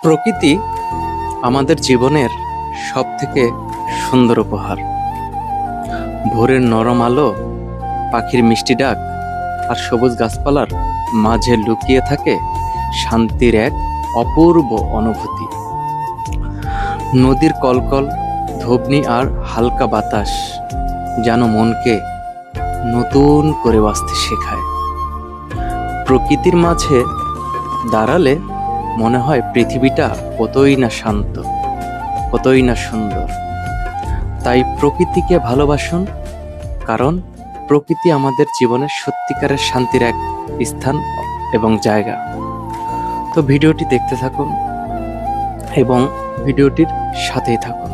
প্রকৃতি আমাদের জীবনের সবথেকে সুন্দর উপহার। ভোরের নরম আলো, পাখির মিষ্টি ডাক আর সবুজ গাছপালার মাঝে লুকিয়ে থাকে শান্তির এক অপূর্ব অনুভূতি। নদীর কলকল, ধবনি আর হালকা বাতাস যেন মনকে নতুন করে বাঁচতে শেখায়। প্রকৃতির মাঝে দাঁড়ালে মনে হয় পৃথিবীটা কতই না শান্ত, কতই না সুন্দর। তাই প্রকৃতিকে ভালোবাসুন, কারণ প্রকৃতি আমাদের জীবনের সত্যিকারের শান্তির এক স্থান এবং জায়গা। তো ভিডিওটি দেখতে থাকুন এবং ভিডিওটির সাথেই থাকুন।